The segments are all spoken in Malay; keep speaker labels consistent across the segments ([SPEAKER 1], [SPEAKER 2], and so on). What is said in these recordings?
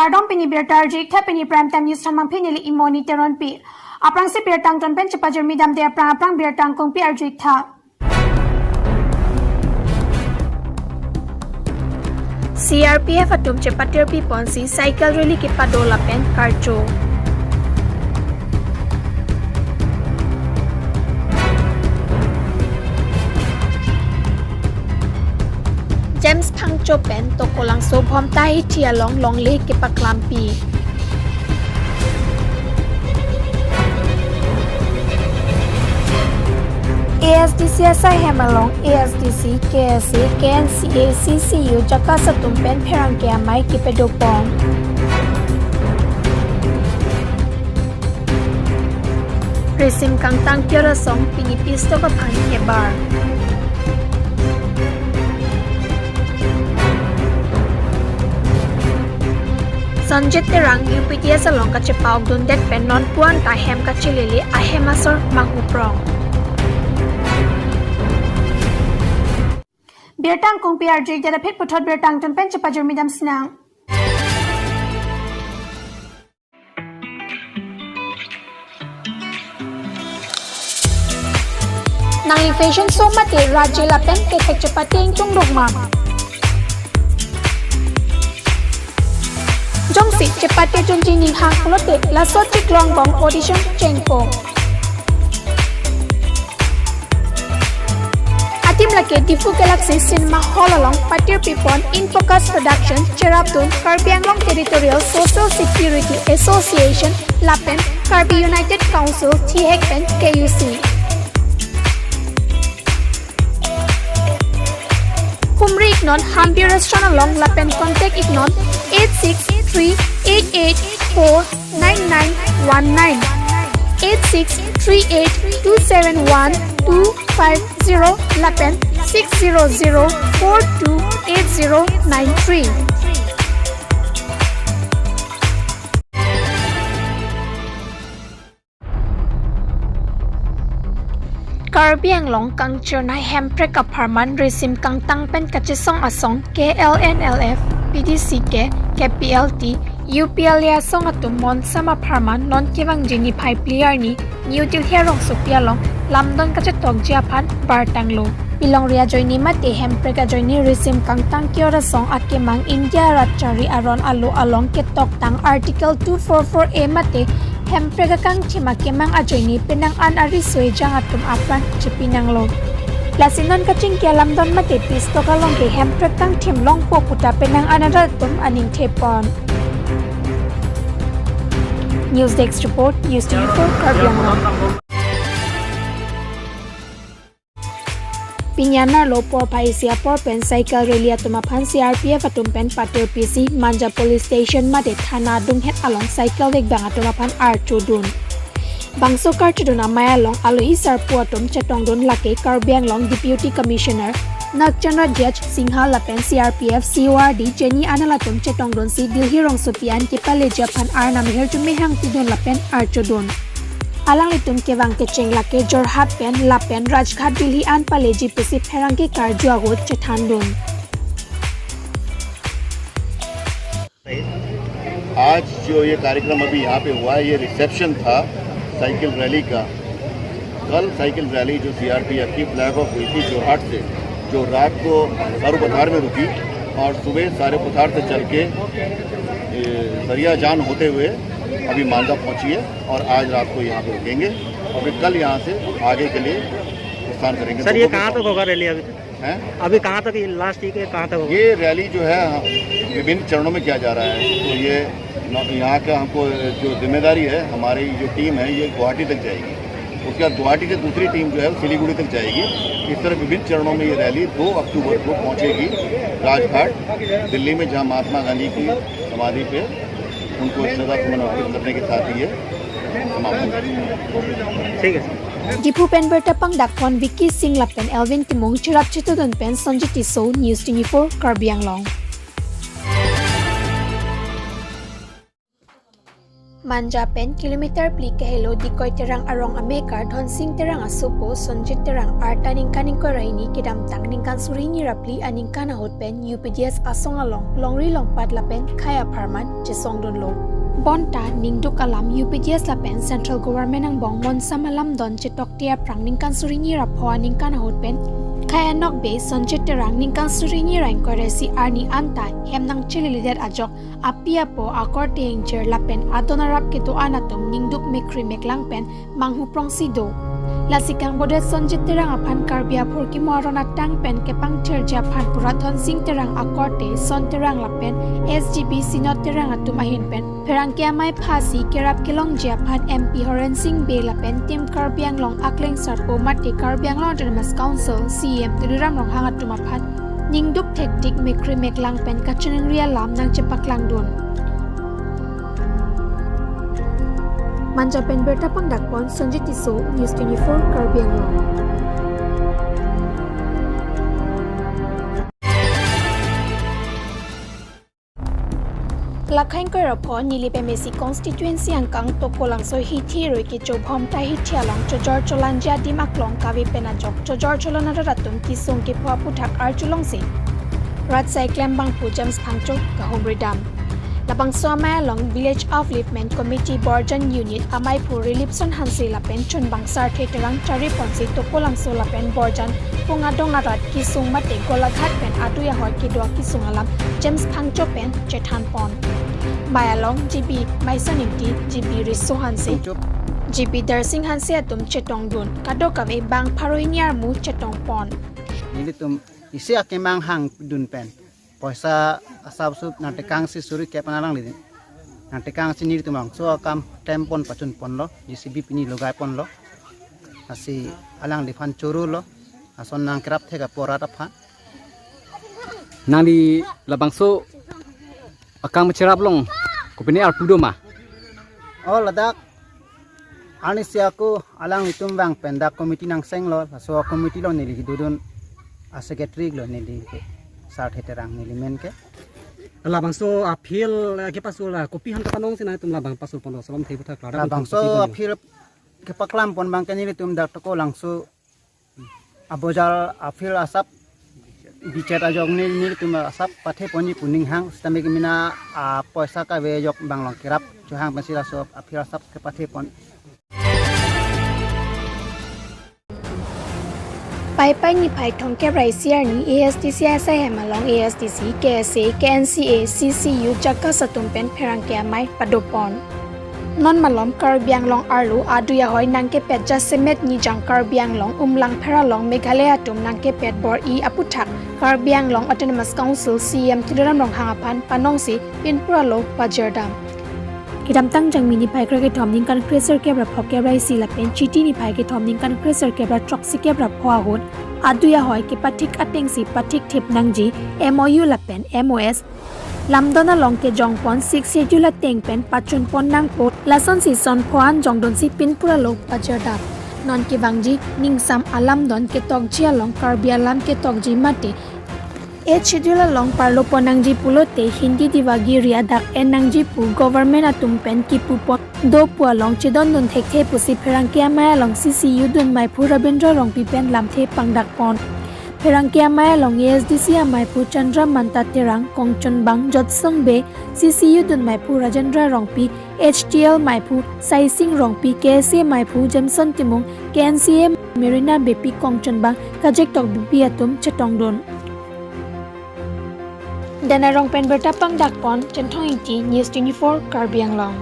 [SPEAKER 1] Kardom pini bertar jik tha pini prime time news thamang pini li imoni teron pi. Aprang si bertang ton pen cepajer midam de aprang bertang kong pi arjik tha. CRPF atum cepatir pi ponsi cycle rally ki padola pen karjo. James Pangcho pen tokolang so bom tai tia long le ki paklampi. ASDC SI Hemalong, ASDC, KSA, KNCA, CCU, Jakasa Tumpen, Perangkea Mai Kipedopong. Resim Kang Tang Kyora Song, Pinipis to Kapan Kebar. Sanjit Terang, UPTS along Kachipao Dundet Pen Non Puan Tahem Kachilili, Ahemasor Manguprong. Bertang kong PRJ jada pit putot bertang ton pen cepajer midam senang. Nang fashion so mate raje la pen ke cepate chung dogma. Jong si cepate jong jini hang klote la so chik long bong audition chengko. Atim lake Difu Galaxy Cinema Hall along Patir Pipon In Focus Production Cherabdun Karbi Anglong Territorial Social Security Association Lapen Karbi United Council Thekpen KUC Kumri Ignon Hambi Restaurant along Lapen contact Ignon 8638849919 8638271250 Lapen 600428093. Karbi Anglong kang chernai hemprek apartment resim kang tangpen kachisong asong KLNLF PDCK KPLT UPLA song atumon sama apartment non kewang jini phai player ni New Delhi rong sopialong lamdon kachetok jiapan bartanglo Pilong ria joini mate hempreka joini resim kang tang kiora song akemang India ratchari aron alo along ketok tang article 244A mate hempreka kang chima kemang ajoini penang an ari soi jang atum apan chepinang lo Lasinon kaching kia lamdon mate pisto kalong ke hemprek kang tim long po puta penang anaratum aning tepon News Desk Report News 24 Karbi Anglong Pinyanar lo por paisia por pen cycle rally atumapan CRPF atumpen patir PC Manja Police Station mate thana dunghet along cycle dek bang atumapan R2 dun Bangso Karchudun amaya long alohi sarpu atum chetong dun lake Karbi Anglong Deputy Commissioner Nakchandra Judge Singha Lapen CRPF CORD Jenny Analatum chetong dun si Dilhi rong sopian kipale japan R namihir jumehang tidun Lapen R2 dun Alang litum kewang kecheng lake Jorhat pen Lapen Rajghat Dilhi an paleji pesi pherang ke karjuago chethandun
[SPEAKER 2] आज जो ये कार्यक्रम अभी यहाँ पे हुआ है ये रिसेप्शन था साइकिल रैली का कल साइकिल रैली जो सीआरपीएफ की फ्लैग ऑफ हुई थी जोरहाट से जो रात को सारू पथार में रुकी और सुबह सारे पथार से चल के दरिया जान होते हुए अभी मालदा पहुंची है और आज रात को यहाँ पे रुकेंगे और फिर कल यहाँ से आगे के लिए प्रस्थान करेंगे।
[SPEAKER 3] सर ये कहाँ तक होगा रैली अभी
[SPEAKER 2] हैं?
[SPEAKER 3] अभी कहाँ तक लास्ट वीक है कहाँ तक होगा?
[SPEAKER 2] ये रैली जो है विभिन्न चरणों में किया जा रहा है तो ये यहाँ का हमको जो जिम्मेदारी है हमारी जो टीम है ये गुवाहाटी तक जाएगी उसके बाद गुवाहाटी से दूसरी टीम जो है सिलीगुड़ी तक जाएगी इस तरह विभिन्न चरणों में ये रैली 2 अक्टूबर को पहुँचेगी राजघाट दिल्ली में जहाँ महात्मा गांधी की समाधि पे उनको श्रद्धासुमन अर्पित करने के साथ ही ये समाप्त होगी।
[SPEAKER 3] ठीक है
[SPEAKER 1] Dipu pen bertapang dakpon Vicky Singh Lapen Elvin Timong Chirap Chitudun pen Sonjit Tiso News 24 Karbi Anglong มันจะเป็นกิโลเมตรปลีกเฮโลดิกอยเตรังอารองอเมริกาทอนซิงเตรังอสุโปสนจิตเตรังอาร์ตานิงกันิงก็ไรนี้กิดำตังนิงกันสุรินีรับลีอานิงกันหดเป็น UPDS อาซองอลองลองรีลองปัดละเป็นขายอพาร์มันจะส่งโดนโลบอนตานิงดุกอลัม UPDS ละเป็น Central Government นังบองมอนซัมอลัมดอนจิตอกเตียปรังนิงกันสุรินีรับพอนิงกันหดเป็นkaya nok be sonjit terang ningkan surini rang koresi arni anta hemnang chililidet ajok apia po akorde ingcher lapen adonarap keto anatom ningduk mekri meklang pen manghuprong sido lasikang bodet sonjit terang apan karbia phurki morona tang pen kepang cherja phan purathon sing terang akorde son terang lapen SGB sinot terang atumahin pen perangkia mai phasi kerap kelong jia phan MP Horen Singh be lapen tim Karbi Anglong akleng sarpo mate Karbi Anglong Autonomous Council CM tuduram rong hang atuma phan ningduk tektik mekri meklang pen kacheneng ria lam nang chepaklang don Manja pen berta pangdakpon Sanjit Tiso News 24 Karbi Anglong Lakhain ko rapon nili pe Messi constituency angkang tokolang so hiti roi ki chobhom tai hithialong chojor cholanja dimaklong kawi penajok chojor cholona ratum ki song ki phwa puthak archulong se rat sai klembang pu James Phangchok ka homredam labang somai along village upliftment committee borjan unit amai pu relief son hanse lapen chun bangsar theterang chari ponsi tokolang so lapen borjan punga donga rat ki sung mate golaghat pen atuya hoi ki do ki sung alam James Phangchok pen chethan pon By along GB Maisanimti GB Risohanse GB Darsing Hanse atum chetong dun kado kame bang paroinyar mu chetong pon
[SPEAKER 4] Nilitum isi akemang hang dun pen poisa asab sup natekang si suri ke panalang lidi natekang si nilitumang so akam tempon pacun pon lo JCB pini logai pon lo asi alang lifan churu lo ason nang kerap thega porata pha
[SPEAKER 5] nang di labang so akang cerap long kupini arpudo ma
[SPEAKER 4] oh ladak ani siaku alang itum bang pendak komiti nang seng lo so komiti lo nili dudun a secretary lo nili sar heterang nili men ke
[SPEAKER 3] labang so appeal ke pasul kopi han kanong sina tum labang pasul pon salam thei putha klara
[SPEAKER 4] labang so appeal ke paklam pon bang ke nili tum dak to ko langsu abojal appeal asap bicat ajok nil tuma asap pathe poni puning hang stamik mina poisa ka we jok banglong kirap johang pasila so aphira sap ke pathe pon
[SPEAKER 1] Pai ni pai thongke raisiar ni ASTC SIM along ASTC KSA KNCA CCU jakka satum pen pherangke mai padopon non malom Karbi Anglong arlu aduya hoi nangke pet jasemet ni jang Karbi Anglong umlang pheralong Meghalaya tum nangke pet bor I aputhak Karbi Anglong Autonomous Council CM tudaram rong hangapan panongsi pinpuralo pajardam Kidam tang jang mini pai kra ke thomning kan crazer ke bra phok ke rai si la pen chiti ni pai ke thomning kan crazer ke bra troxy ke bra phwa hon aduya hoi ke pathik ateng si pathik thip nangji MOU la pen MOS Lamdona long ke jongpon 6 schedule teng pen pachun pon nang pot lason si son phoan jongdon si pinpura lo pajardap non ke bangji ningsam alam don ke tokji along Karbi alam ke tokji mate e schedule long parlo ponangji pulote hindi diwagi riadak enangji pu government atum pen ki pu pon do pu along chidon don thekhe pusi pherangkia mai along CCU dun mai pu rabindra rong pi pen lamthe pangdak pon Perangkia mai long ASDC mai pu Chandra Manta Terang Kongchon Bang Jotsong Be CCU dun mai pu Rajendra Rongpi HTL mai pu Sai Sing Rongpi KSA mai pu Jameson Timong KNCA Marina Bepi Kongchon Bang Kajek Tok Bipi Atum Chetong Don Dana Rong Pen Berta Pang Dakpon Chentong Iti News 24 Karbi Anglong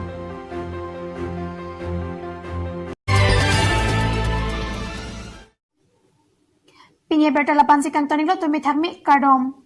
[SPEAKER 1] Pinya berta lapan si kantoning lo tumi thakmi kardom